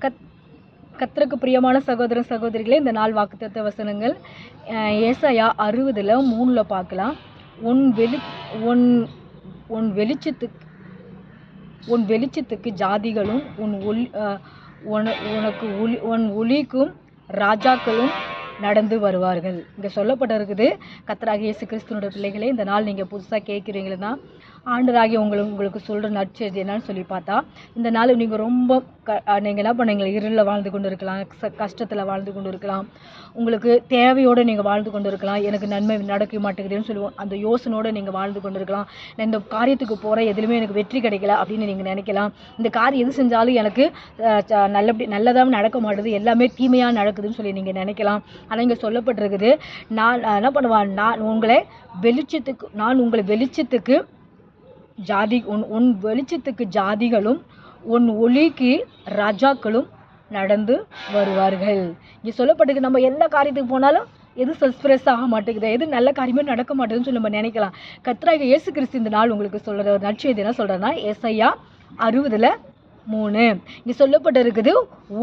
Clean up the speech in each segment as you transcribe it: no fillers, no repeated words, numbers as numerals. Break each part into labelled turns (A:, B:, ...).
A: கத் கர்த்தருக்கு பிரியமான சகோதர சகோதரிகளே, இந்த நாள் வாக்குத்தத்த வசனங்கள் ஏசாயா 60:3 பார்க்கலாம். உன் வெளி உன் உன் வெளிச்சத்துக்கு உன் வெளிச்சத்துக்கு ஜாதிகளும் உன் ஒளிக்கும் ராஜாக்களும் நடந்து வருவார்கள். இங்கே சொல்லப்பட்டிருக்குது. கர்த்தராகிய இயேசு கிறிஸ்துவோட பிள்ளைகளே, இந்த நாள் நீங்கள் புதுசாக கேட்குறீங்கன்னா ஆண்டராகிய உங்களுக்கு சொல்கிற நற்செய்தி என்னன்னு சொல்லி பார்த்தா, இந்த நாள் நீங்கள் ரொம்ப நீங்கள் என்ன பண்ணீங்க, இருளில் வாழ்ந்து கொண்டு இருக்கலாம், கஷ்டத்தில் வாழ்ந்து கொண்டு இருக்கலாம், உங்களுக்கு தேவையோடு நீங்கள் வாழ்ந்து கொண்டு இருக்கலாம். எனக்கு நன்மை நடக்க மாட்டேங்குதுன்னு சொல்லுவோம், அந்த யோசனையோடு நீங்கள் வாழ்ந்து கொண்டு இருக்கலாம். நான் இந்த காரியத்துக்கு போகிறேன், எதுலையுமே எனக்கு வெற்றி கிடைக்கல அப்படின்னு நீங்கள் நினைக்கலாம். இந்த காரியம் எது செஞ்சாலும் எனக்கு நல்லதாக நடக்க மாட்டேது, எல்லாமே தீமையாக நடக்குதுன்னு சொல்லி நீங்கள் நினைக்கலாம். ஆனால் இங்கே சொல்லப்பட்டிருக்குது, நான் என்ன பண்ணுவேன், நான் உங்களை வெளிச்சத்துக்கு உன் வெளிச்சத்துக்கு ஜாதிகளும் உன் ஒளிக்கு ராஜாக்களும் நடந்து வருவார்கள். இங்கே சொல்லப்பட்டிருக்கு. நம்ம எந்த காரியத்துக்கு போனாலும் எது சஸ்பிரஸ் ஆக மாட்டேங்குது, எது நல்ல காரியமே நடக்க மாட்டேங்குதுன்னு சொல்லி நம்ம நினைக்கலாம். கர்த்தராகிய இயேசு கிறிஸ்து இந்த நாள் உங்களுக்கு சொல்கிற நற்செய்தி என்ன சொல்கிறேன்னா, ஏசாயா 60:3 இங்கே சொல்லப்பட்டிருக்குது.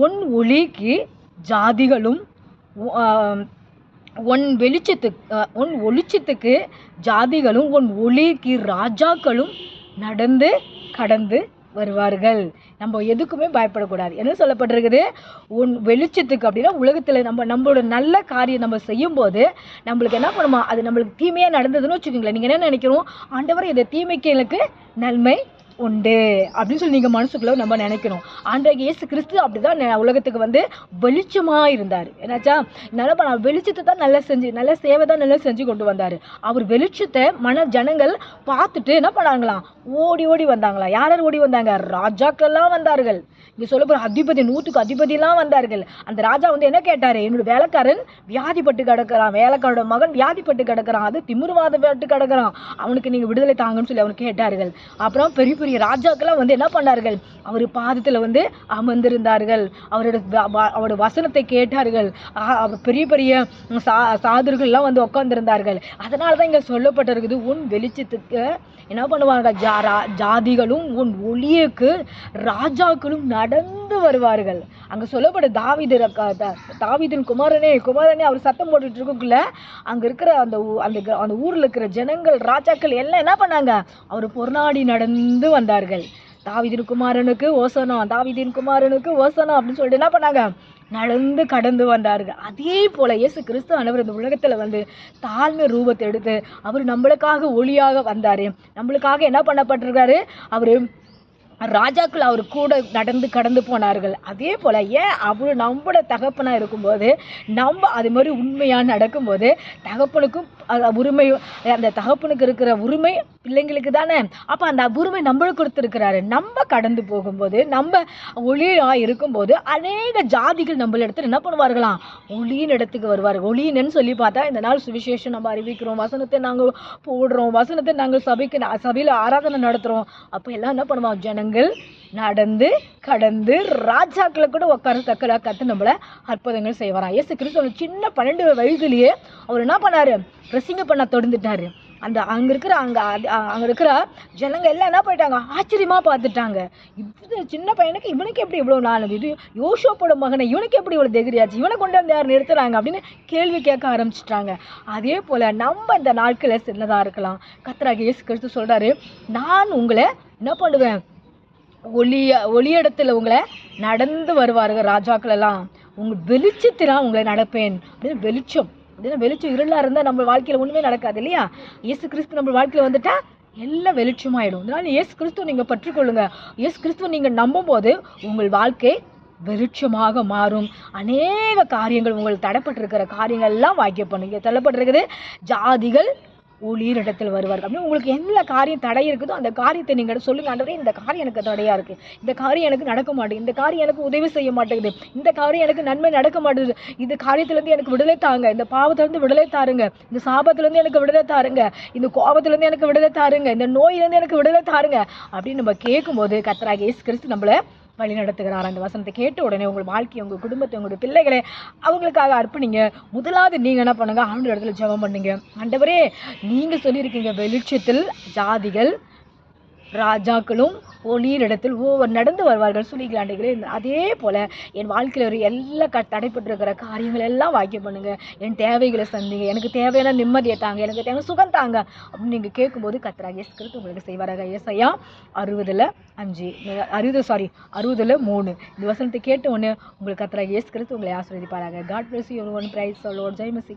A: உன் ஒளிக்கு ஜாதிகளும் உன் வெளிச்சத்துக்கு ஜாதிகளும் உன் ஒளிக்கு ராஜாக்களும் நடந்து கடந்து வருவார்கள். நம்ம எதுக்குமே பயப்படக்கூடாது. என்ன சொல்லப்பட்டிருக்குது, உன் வெளிச்சத்துக்கு அப்படின்னா உலகத்தில் நம்மளோட நல்ல காரியம் நம்ம செய்யும்போது நம்மளுக்கு என்ன பண்ணுமா, அது நம்மளுக்கு தீமையாக நடந்ததுன்னு வச்சுக்கோங்களேன். நீங்கள் என்ன நினைக்கிறோம், ஆண்டவர் இந்த தீமைக்கு எனக்கு நன்மை உண்டு அப்படின்னு சொல்லி நீங்கள் மனசுக்குள்ள நம்ம நினைக்கணும். ஆண்டவராகிய இயேசு கிறிஸ்து அப்படிதான் உலகத்துக்கு வெளிச்சமாக இருந்தார். என்னாச்சா, நல்ல வெளிச்சத்தை தான் நல்ல சேவை தான் நல்லா செஞ்சு கொண்டு வந்தார். அவர் வெளிச்சத்தை ஜனங்கள் பார்த்துட்டு என்ன பண்ணாங்களாம், ஓடி ஓடி வந்தாங்களா. யார் ஓடி வந்தாங்க, ராஜாக்கள்லாம் வந்தார்கள். இங்கே சொல்லப்போகிற அதிபதி, 100க்கு அதிபதியெல்லாம் வந்தார்கள். அந்த ராஜா என்ன கேட்டார், என்னோட வேலைக்காரன் வியாதிப்பட்டு கிடக்கிறான், வேலைக்காரோட மகன் வியாதிப்பட்டு கிடக்கிறான், அது திமிர்வாதப்பட்டு கிடக்கிறான், அவனுக்கு நீங்கள் விடுதலை தாங்கன்னு சொல்லி அவனுக்கு கேட்டார்கள். அப்புறம் பெரிய பெரிய ராஜாக்கெல்லாம் என்ன பண்ணார்கள், அவர் பாதத்தில் அமர்ந்திருந்தார்கள், அவரோட வசனத்தை கேட்டார்கள். பெரிய பெரிய சாதுர்கள்லாம் உட்கார்ந்திருந்தார்கள். அதனால தான் இங்கே சொல்லப்பட்டிருக்குது, உன் வெளிச்சத்துக்கு என்ன பண்ணுவாங்க, ஜாதிகளும் உன் ஒளியுக்கு ராஜாக்களும் நடந்து வருவார்கள். அங்கே சொல்லப்பட்ட தாவீதின் குமாரனே அவர் சத்தம் போட்டுட்டு இருக்குள்ள அங்கே இருக்கிற அந்த ஊரில் இருக்கிற ஜனங்கள், ராஜாக்கள் எல்லாம் என்ன பண்ணாங்க, அவர் பொருநாடி நடந்து வந்தார்கள். தாவீதின் குமாரனுக்கு ஓசனம், தாவீதின் குமாரனுக்கு ஓசனம் அப்படின்னு சொல்லிட்டு என்ன பண்ணாங்க, நடந்து கடந்து வந்தார்கள். அதே போல இயேசு கிறிஸ்து ஆண்டவர் இந்த உலகத்தில் தாழ்மை ரூபத்தை எடுத்து அவர் நம்மளுக்காக ஒளியாக வந்தார். நம்மளுக்காக என்ன பண்ணப்பட்டிருக்காரு, அவர் ராஜாக்கள் அவர் கூட நடந்து கடந்து போனார்கள். அதே போல் அவர் நம்மளோட தகப்பனாக இருக்கும்போது நம்ம அது மாதிரி உண்மையாக நடக்கும்போது தகப்பனுக்கும் உரிமை, அந்த தகப்பனுக்கு இருக்கிற உரிமை பிள்ளைங்களுக்கு தானே. அப்போ அந்த உரிமை நம்மளுக்கு கொடுத்துருக்கிறாரு. நம்ம கடந்து போகும்போது, நம்ம ஒளியாக இருக்கும்போது அநேக ஜாதிகள் நம்மள இடத்துல என்ன பண்ணுவார்களாம், ஒளியின் இடத்துக்கு வருவார்கள். ஒளியின்னு சொல்லி பார்த்தா இந்த நாள் சுவிசேஷம் நம்ம அறிவிக்கிறோம், வசனத்தை நாங்கள் போடுறோம், வசனத்தை நாங்கள் சபையில் ஆராதனை நடத்துகிறோம். அப்போ எல்லாம் என்ன பண்ணுவோம், ஜனங்கள் நடந்து கடந்து ராஜாக்களை கூட உட்கார கத்து நம்மள அற்புதங்கள் செய்வாராம். இயேசு கிறிஸ்து சின்ன 12 வயதுலேயே அவர் என்ன பண்ணாரு, பிரசங்க பண்ண தொடர்ந்துட்டாரு. அங்கே இருக்கிற ஜனங்க எல்லாம் என்ன பண்ணிட்டாங்க, ஆச்சரியமாக பார்த்துட்டாங்க. இது சின்ன பையனுக்கு இவனுக்கு எப்படி இவ்வளோ நாள், இது யோசேப்போட மகனை இவனுக்கு எப்படி இவ்வளோ தைரியாச்சு, இவனை கொண்டு வந்து யார் நிறுத்துறாங்க அப்படின்னு கேள்வி கேட்க ஆரம்பிச்சிட்டாங்க. அதே போல் நம்ம இந்த நாட்களில் சின்னதாக இருக்கலாம். கர்த்தராகிய இயேசு கிறிஸ்து சொல்கிறாரு, நான் உங்களை என்ன பண்ணுவேன், ஒளியிடத்தில் உங்களை நடந்து வருவார்கள் ராஜாக்கள் எல்லாம், உங்கள் வெளிச்சத்திலாம் உங்களை நடப்பேன் அப்படின்னு. வெளிச்சம் அப்படின்னா வெளிச்சம் இருளாக இருந்தால் நம்ம வாழ்க்கையில் ஒன்றுமே நடக்காது இல்லையா. இயேசு கிறிஸ்து நம்ம வாழ்க்கையில் வந்துட்டா எல்லாம் வெளிச்சமாயிடும். அதனால இயேசு கிறிஸ்துவ நீங்கள் பற்றிக்கொள்ளுங்க. இயேசு கிறிஸ்துவ நீங்கள் நம்பும் போது உங்கள் வாழ்க்கை வெளிச்சமாக மாறும். அநேக காரியங்கள் உங்களுக்கு தடைப்பட்டிருக்கிற காரியங்கள் எல்லாம் வாக்கிய பண்ணுங்க. தள்ளப்பட்டிருக்குது, ஜாதிகள் ஒளியின் இடத்தில் வருவார்கள் அப்படின்னு. உங்களுக்கு என்ன காரியம் தடை இருக்குதோ அந்த காரியத்தை நீங்கள் சொல்லுங்க, ஆண்டவரே இந்த காரியம் எனக்கு தடையாக இருக்குது, இந்த காரியம் எனக்கு நடக்க மாட்டேங்குது, இந்த காரியம் எனக்கு உதவி செய்ய மாட்டேங்குது, இந்த காரியம் எனக்கு நன்மை நடக்க மாட்டேங்குது, இந்த காரியத்திலேருந்து எனக்கு விடுதலை தாங்க, இந்த பாவத்திலேருந்து விடுதலை தாருங்க, இந்த சாபத்திலேருந்து எனக்கு விடுதலை தாருங்க, இந்த கோபத்திலேருந்து எனக்கு விடுதலை தாருங்க, இந்த நோயிலேருந்து எனக்கு விடுதலை தாருங்க அப்படின்னு நம்ம கேட்கும்போது கர்த்தராகிய இயேசு கிறிஸ்து நம்மளை வழி நடத்துகிறார். அந்த வசனத்தை கேட்ட உடனே உங்கள் வாழ்க்கையை, உங்கள் குடும்பத்தை, உங்களுடைய பிள்ளைகளை அவங்களுக்காக அர்ப்பணிங்க. முதலாவது நீங்கள் என்ன பண்ணுங்க, ஆண்டவர் இடத்துல ஜெபம் பண்ணுங்க. ஆண்டவரே, நீங்கள் சொல்லியிருக்கீங்க வெளிச்சத்தில் ஜாதிகள் ராஜாக்களும் ஒளியிடத்தில் ஒவ்வொரு நடந்து வருவார்கள் சொல்லிக்கலாண்டிகளே. அதே போல் என் வாழ்க்கையில் ஒரு எல்லா தடைப்பட்டிருக்கிற காரியங்கள் எல்லாம் வாக்கியம் பண்ணுங்க. என் தேவைகளை சந்திங்க, எனக்கு தேவையான நிம்மதியை தாங்க, எனக்கு தேவை சுகம் தாங்க அப்படின்னு நீங்கள் கேட்கும்போது கர்த்தராகிய இயேசு கிறிஸ்து உங்களுக்கு செய்வாராக. ஏசாயா 60:5 60:3 இந்த வசனத்தை கேட்ட உடனே உங்களுக்கு கர்த்தராகிய இயேசு கிறிஸ்து உங்களை ஆசீர்வதிப்பாராக. God bless you. One praise Lord. ஜெய் மசி.